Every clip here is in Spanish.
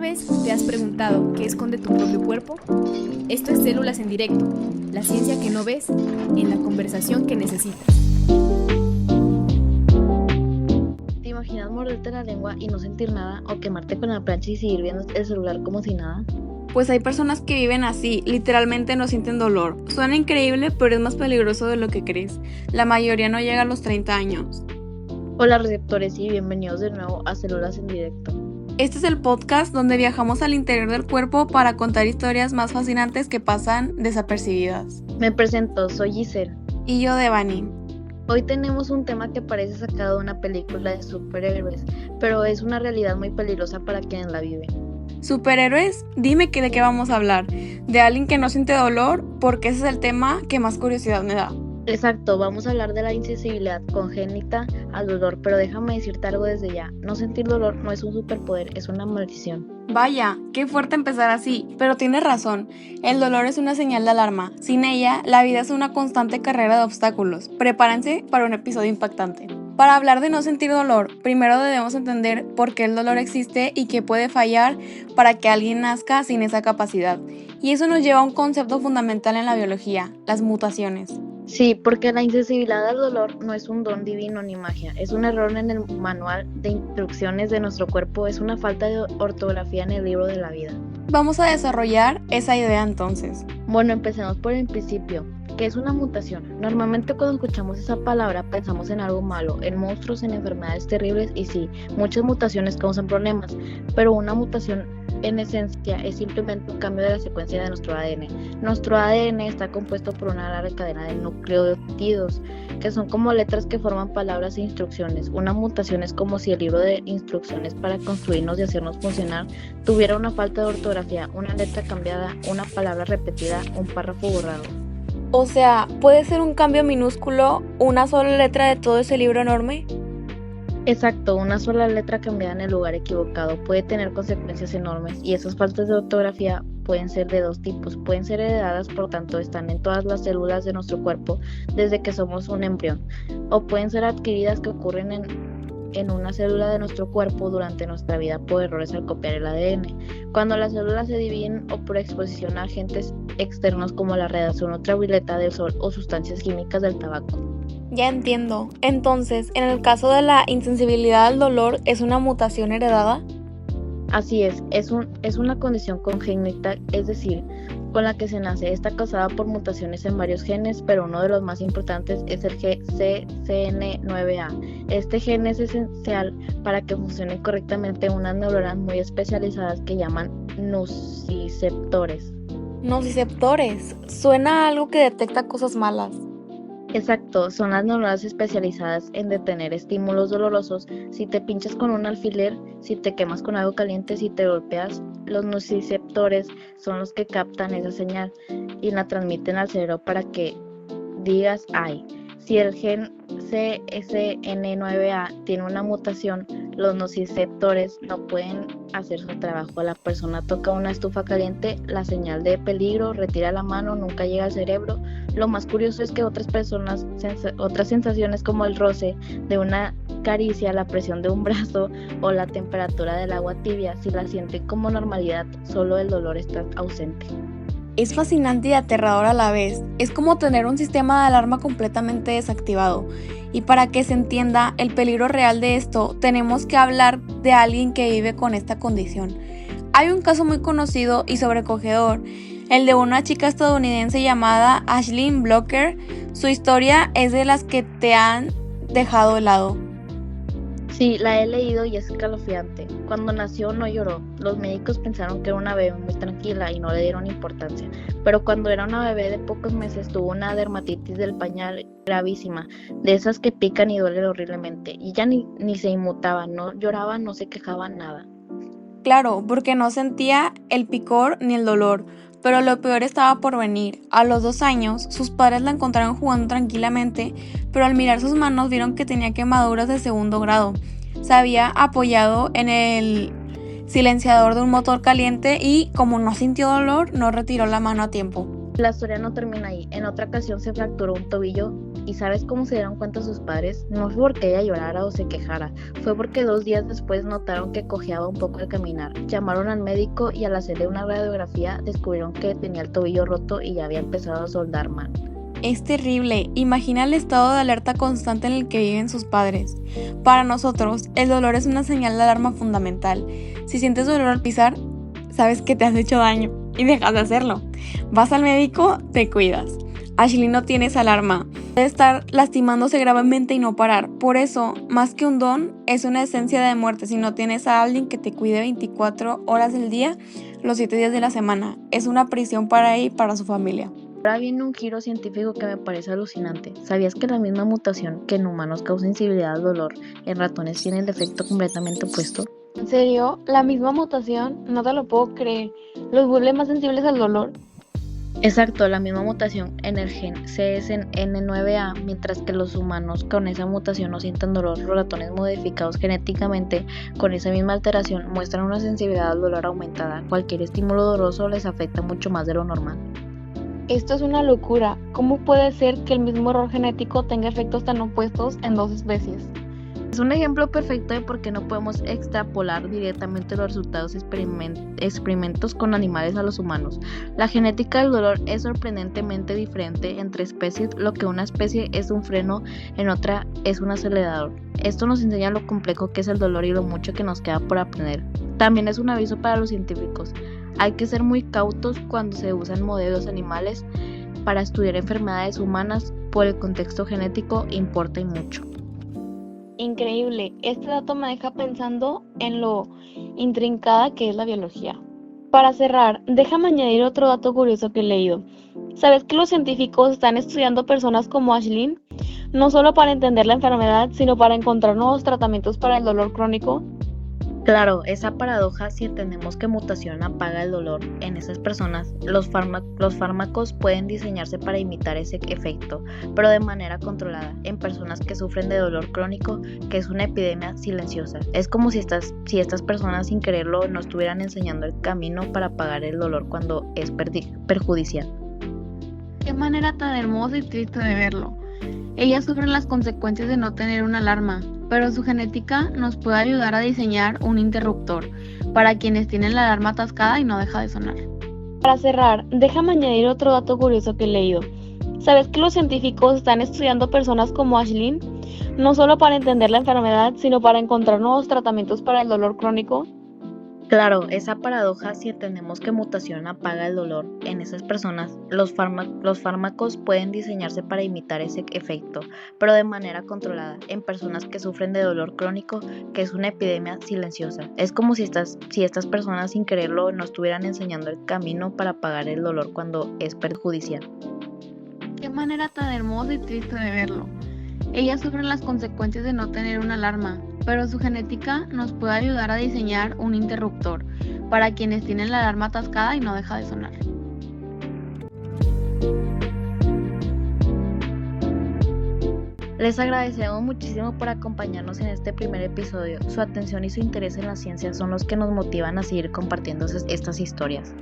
vez te has preguntado qué esconde tu propio cuerpo? Esto es Células en Directo, la ciencia que no ves en la conversación que necesitas. ¿Te imaginas morderte la lengua y no sentir nada o quemarte con la plancha y seguir viendo el celular como si nada? Pues hay personas que viven así, literalmente no sienten dolor. Suena increíble, pero es más peligroso de lo que crees. La mayoría no llega a los 30 años. Hola receptores y bienvenidos de nuevo a Células en Directo. Este es el podcast donde viajamos al interior del cuerpo para contar historias más fascinantes que pasan desapercibidas. Me presento, soy Giselle. Y yo, Devani. Hoy tenemos un tema que parece sacado de una película de superhéroes, pero es una realidad muy peligrosa para quienes la viven. ¿Superhéroes? Dime que de qué vamos a hablar. ¿De alguien que no siente dolor? Porque ese es el tema que más curiosidad me da. Exacto, vamos a hablar de la insensibilidad congénita al dolor, pero déjame decirte algo desde ya. No sentir dolor no es un superpoder, es una maldición. Vaya, qué fuerte empezar así, pero tienes razón. El dolor es una señal de alarma. Sin ella, la vida es una constante carrera de obstáculos. Prepárense para un episodio impactante. Para hablar de no sentir dolor, primero debemos entender por qué el dolor existe y qué puede fallar para que alguien nazca sin esa capacidad. Y eso nos lleva a un concepto fundamental en la biología, las mutaciones. Sí, porque la insensibilidad al dolor no es un don divino ni magia, es un error en el manual de instrucciones de nuestro cuerpo, es una falta de ortografía en el libro de la vida. Vamos a desarrollar esa idea entonces. Bueno, empecemos por el principio. ¿Qué es una mutación? Normalmente cuando escuchamos esa palabra pensamos en algo malo, en monstruos, en enfermedades terribles y sí, muchas mutaciones causan problemas, pero una mutación en esencia es simplemente un cambio de la secuencia de nuestro ADN. Nuestro ADN está compuesto por una larga cadena de nucleótidos, que son como letras que forman palabras e instrucciones. Una mutación es como si el libro de instrucciones para construirnos y hacernos funcionar tuviera una falta de ortografía, una letra cambiada, una palabra repetida, un párrafo borrado. O sea, ¿puede ser un cambio minúsculo, una sola letra de todo ese libro enorme? Exacto, una sola letra cambiada en el lugar equivocado puede tener consecuencias enormes y esas faltas de ortografía pueden ser de dos tipos, pueden ser heredadas, por tanto están en todas las células de nuestro cuerpo desde que somos un embrión, o pueden ser adquiridas que ocurren en una célula de nuestro cuerpo durante nuestra vida por errores al copiar el ADN. Cuando las células se dividen o por exposición a agentes externos como la radiación ultravioleta del sol o sustancias químicas del tabaco. Ya entiendo. Entonces, en el caso de la insensibilidad al dolor, ¿es una mutación heredada? Así es una condición congénita, es decir, con la que se nace. Está causada por mutaciones en varios genes, pero uno de los más importantes es el CCN9A. Este gen es esencial para que funcionen correctamente unas neuronas muy especializadas que llaman nociceptores. Nociceptores. Suena a algo que detecta cosas malas. Exacto, son las neuronas especializadas en detener estímulos dolorosos. Si te pinchas con un alfiler, si te quemas con algo caliente, si te golpeas, los nociceptores son los que captan esa señal y la transmiten al cerebro para que digas ay. Si el gen CSN9A tiene una mutación, los nociceptores no pueden hacer su trabajo. La persona toca una estufa caliente, la señal de peligro, retira la mano, nunca llega al cerebro. Lo más curioso es que otras sensaciones como el roce de una caricia, la presión de un brazo o la temperatura del agua tibia, si la sienten como normalidad, solo el dolor está ausente. Es fascinante y aterrador a la vez. Es como tener un sistema de alarma completamente desactivado. Y para que se entienda el peligro real de esto, tenemos que hablar de alguien que vive con esta condición. Hay un caso muy conocido y sobrecogedor, el de una chica estadounidense llamada Aislinn Blocker. Su historia es de las que te han dejado helado. Sí, la he leído y es escalofriante. Cuando nació no lloró. Los médicos pensaron que era una bebé muy tranquila y no le dieron importancia. Pero cuando era una bebé de pocos meses tuvo una dermatitis del pañal gravísima, de esas que pican y duelen horriblemente. Y ya ni se inmutaba, no lloraba, no se quejaba, nada. Claro, porque no sentía el picor ni el dolor. Pero lo peor estaba por venir. A los 2 años, sus padres la encontraron jugando tranquilamente, pero al mirar sus manos vieron que tenía quemaduras de 2º grado. Se había apoyado en el silenciador de un motor caliente y, como no sintió dolor, no retiró la mano a tiempo. La historia no termina ahí. En otra ocasión se fracturó un tobillo y ¿sabes cómo se dieron cuenta sus padres? No fue porque ella llorara o se quejara, fue porque 2 días después notaron que cojeaba un poco al caminar. Llamaron al médico y al hacerle una radiografía descubrieron que tenía el tobillo roto y ya había empezado a soldar mal. Es terrible. Imagina el estado de alerta constante en el que viven sus padres. Para nosotros, el dolor es una señal de alarma fundamental. Si sientes dolor al pisar, sabes que te has hecho daño y dejas de hacerlo. Vas al médico, te cuidas. Ashley no tiene esa alarma. Puede estar lastimándose gravemente y no parar. Por eso, más que un don, es una esencia de muerte si no tienes a alguien que te cuide 24 horas del día, los 7 días de la semana. Es una prisión para ella y para su familia. Ahora viene un giro científico que me parece alucinante. ¿Sabías que la misma mutación que en humanos causa insensibilidad al dolor, en ratones tiene el efecto completamente opuesto? ¿En serio? ¿La misma mutación? No te lo puedo creer. ¿Los vuelve más sensibles al dolor? Exacto, la misma mutación en el gen CSN9A, mientras que los humanos con esa mutación no sienten dolor. Los ratones modificados genéticamente con esa misma alteración muestran una sensibilidad al dolor aumentada. Cualquier estímulo doloroso les afecta mucho más de lo normal. Esto es una locura. ¿Cómo puede ser que el mismo error genético tenga efectos tan opuestos en 2 especies? Es un ejemplo perfecto de por qué no podemos extrapolar directamente los resultados de experimentos con animales a los humanos. La genética del dolor es sorprendentemente diferente entre especies. Lo que una especie es un freno, en otra es un acelerador. Esto nos enseña lo complejo que es el dolor y lo mucho que nos queda por aprender. También es un aviso para los científicos. Hay que ser muy cautos cuando se usan modelos animales para estudiar enfermedades humanas, por el contexto genético importa y mucho. Increíble. Este dato me deja pensando en lo intrincada que es la biología. Para cerrar, déjame añadir otro dato curioso que he leído. ¿Sabes que los científicos están estudiando personas como Ashley? No solo para entender la enfermedad, sino para encontrar nuevos tratamientos para el dolor crónico. Claro, esa paradoja, si entendemos que mutación apaga el dolor en esas personas, los fármacos pueden diseñarse para imitar ese efecto, pero de manera controlada, en personas que sufren de dolor crónico, que es una epidemia silenciosa. Es como si estas personas sin quererlo nos estuvieran enseñando el camino para apagar el dolor cuando es perjudicial. Qué manera tan hermosa y triste de verlo. Ellas sufren las consecuencias de no tener una alarma, pero su genética nos puede ayudar a diseñar un interruptor para quienes tienen la alarma atascada y no deja de sonar. Para cerrar, déjame añadir otro dato curioso que he leído. ¿Sabes que los científicos están estudiando personas como Ashley? No solo para entender la enfermedad, sino para encontrar nuevos tratamientos para el dolor crónico. Claro, esa paradoja, si entendemos que mutación apaga el dolor en esas personas, los fármacos pueden diseñarse para imitar ese efecto, pero de manera controlada, en personas que sufren de dolor crónico, que es una epidemia silenciosa. Es como si estas personas sin quererlo nos estuvieran enseñando el camino para apagar el dolor cuando es perjudicial. Qué manera tan hermosa y triste de verlo. Ellas sufren las consecuencias de no tener una alarma, pero su genética nos puede ayudar a diseñar un interruptor para quienes tienen la alarma atascada y no deja de sonar. Les agradecemos muchísimo por acompañarnos en este primer episodio. Su atención y su interés en la ciencia son los que nos motivan a seguir compartiendo estas historias.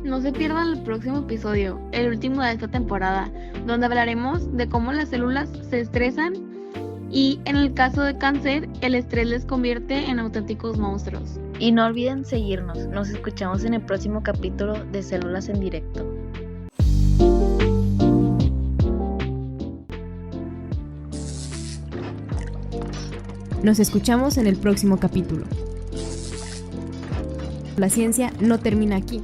No se pierdan el próximo episodio, el último de esta temporada, donde hablaremos de cómo las células se estresan y, en el caso de cáncer, el estrés les convierte en auténticos monstruos. Y no olviden seguirnos. Nos escuchamos en el próximo capítulo de Células en Directo. Nos escuchamos en el próximo capítulo. La ciencia no termina aquí.